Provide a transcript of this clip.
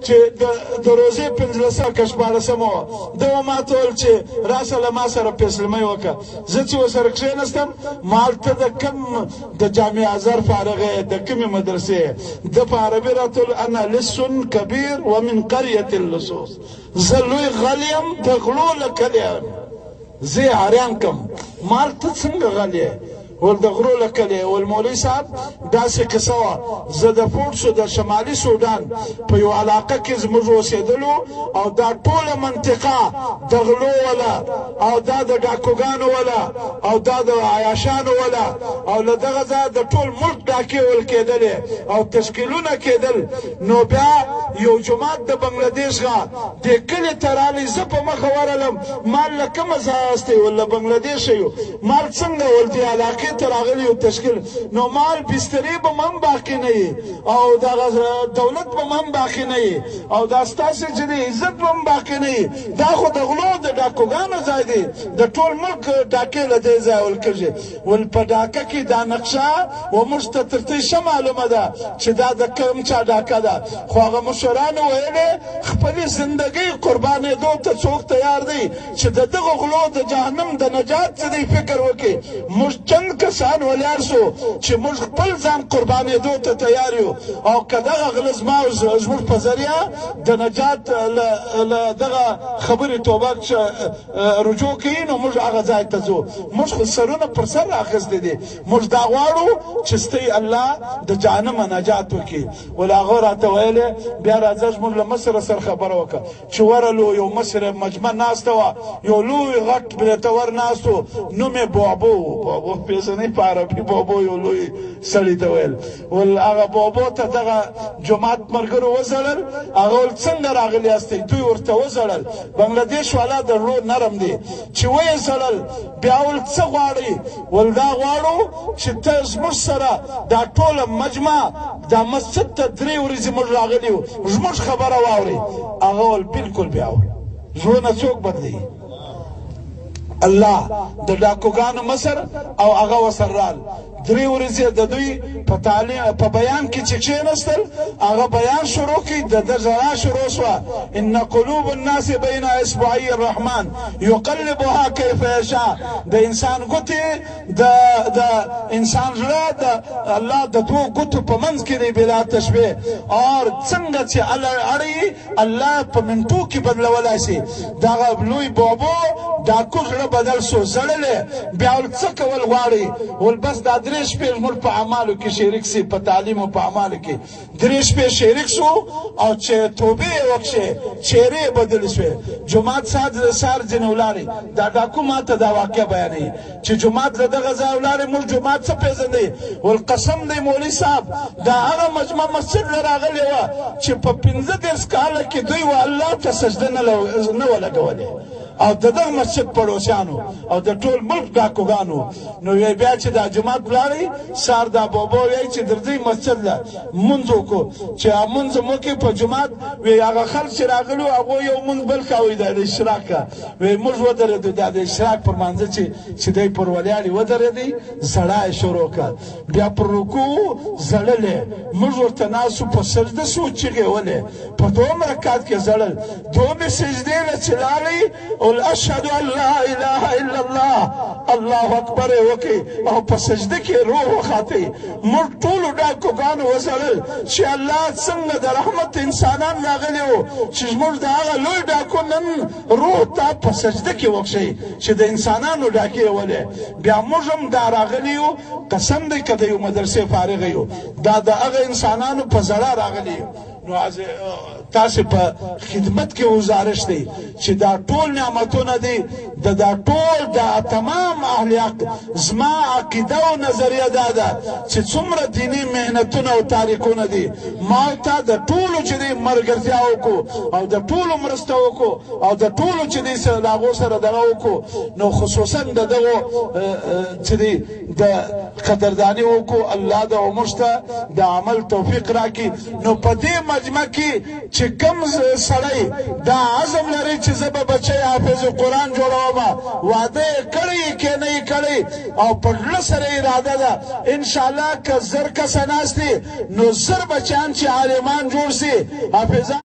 چې د روزې 15 که 14مه وه ده به ما ته ویل چې راشه له ما سره فیصلمۍ وکړه. زه چې ورسره کښېنستم ما هلته د کوم د جامع ازهر فارغ یې د کومې مدرسې یې ده په عربي راته ویل انا لص کبیر ومن قریة اللصوص، زه لوی غل یم د غلو له کلي یم، زه یې حیران کړم. ما ویل ته څنګه غل یې؟ ول د غرو له کلي. ول مولوي صاحب داسې قصه وه، زه د فورډسو د شمالي سودان په یو علاقه کې زموږ اوسېدلو او دا ټوله منطقه د غلو وله او دا د ډاکوګانو وله او دا د عیاشانو وله او له دغه ځایه د ټول ملک ډاکې ول کېدلې او تشکیلونه کېدل. نو بیا یو جومات د بنګلادیش غا دې کلي ته رالی، زه په مخه ورغلم. مال له کومه ځایه هستئ؟ ول له بنګلادیش یو. مال څنګه؟ ول دې علاقې ته راغلی یو تشکیل. نو مال بسترې به هم باقي نه وي او دغه دولت به هم باقي نه وي او دا ستاسې چې دی عزت به هم باقي نه وي. دا خو د غلو د ډاکوګانو ځای دی، د ټول ملک ډاکې له دې ځای ول کېږي. ول په ډاکه کې دا نقشه و موږ ته تر ته ښه معلومه ده چې دا د کوم چا ډاکه ده، خو هغه مشرانو ویلې خپلې زندګۍ قربانېدو ته څوک تیار دی چې د دغه غلو د جهنم د نجات څه دی فکر وکړي. موږ چند کسان ولاړ شو چې موږ خپل ځان قربانېدو ته تیار یو او که دغه غله زما زموږ په ذریعه د نجات له دغه خبرې توبه رجوع کوي نو موږ هغه ځای ته ځو. موږ خو سرونه پر سر راخیستې دي، موږ دا غواړو چې ستاسې الله د جهنمه نجات وکړي. ول هغه راته ویلې بیا راځه زموږ له مصر سره خبره وکړه چې ورلو یو مصر مجمع ناسته وه، یو لوی غټ بریتور ناست و، نوم یې بابو بابو پیژنئ په عربي بابو یو لوی سړي ته ویل. ول هغه بابو ته دغه جومات ملګرو وځړل. هغه ول څنګه راغلي یاستئ؟ دوی ورته وځړل. بنګلادیش والا د زړو نرم دی چې ویې ځړل. بیا ول څه غواړئ؟ ول دا غواړو چې ته زموږ سره دا ټوله مجمع دا مسجد ته 3 ورځې موږ راغلي یو، زموږ خبره واورئ. هغه ول بالکل بیا زړونه څوک بدلوي؟ الله د ډاکوګانو مصر او هغه ورسره رال 3 ورځې د دوی په بیان کې چې کښېنستل هغه بیان شروع کړي، د ده ژړا شروع شوه. ان قلوب الناس بین اصبعي الرحمن یقلبها کیف یشاء. د انسان ګوتې د انسان زړه د الله د 2 ګوتو په منځ کې دی بلا تشبیه. اور څنګه چې اړوي الله په منټو کې بدلولی شي. دغه لوی بابو ډاکو زړه بدل شو، زړلی. بیا ول څه کول غواړئ؟ ول بس دا 3 شپې زموږ په اعمالو کې شریک سي، په تعلیم او په اعمالو کې 3 شپې شریک شو او چې توبې یې وکړې چهرې یې بدلې شوې. جومات سهار ځینې ولاړې، دا ډاکو ما ته دا واقع بیانوي چې جومات له دغه ځای ولاړې. موږ جومات څه پېژنئ؟ ول قسم دی مولوي صاحب دا هغه مجمع مسجد له راغلې وه چې په 15 کاله کې دوی و الله ته سجده نه وه لګولې او د دغه مسجد پړوسیانو او د ټول ملک ډاکوګانو. نو وی بیا چې دا جومات ولاړئ سهار دا بابا وایي چې درځئ مسجد له مونځ وکړو. چې مونځ مو کې په جومات وی هغه خلک چې راغلي وو هغوی یو مونځ بل کوئ دا د اشراق کا. وی موږ ودرېدو دا د اشراق پر مانځه چې دی پر ولیاړې ودرېدی ژړا یې شروع کړه. بیا پر رکوع زړلې، موږ ورته ناست وو په سجده شو چیغې ولې. په 2 رکعت کې زړل، 2 سجدې له چې لاړئ ول اشهد ان لا اله الا الله الله اکبر وکي او په سجده کې روح وخاتي. موږ ټولو ډاکوګانو وزړل چې الله څنګه د رحمت انسانان راغلي وو چې موږ د هغه لوی ډاکو نن روح ته په سجده کې وکشي چې د انسانانو ډاکې ولې. بیا موږ هم دا راغلي یو، قسم دی که د یو مدرسې فارغ یو، دا د هغه انسانانو په زړه راغلي یو. نو تاسې په خدمت کې گزارش دی چې دا ټول نعمتونه دي دا ټول دا تمام اهل حق. زما عقیده او نظریه دا ده چې څومره دیني محنتونه او تاریخونه دي ما ته د ټولو چې دی ملګرتیا وکړو او د ټولو مرسته وکړو او د ټولو چې دی د هغو سره دغه وکړو. نو خصوصا د دغو چې دی د قدرداني وکړو. الله د عمر ته د عمل توفیق راکړي. نو په دې مجمع کې چې کوم سړی دا عزم لري چې زه به بچی حافظ قرآن جوړوم، واده یې کړی که نه یې کړی او په زړه سره اراده ده انشاءالله که 1000 کسه ناست دي نو 1000 بچیان چې عالمان جوړ سي حافظان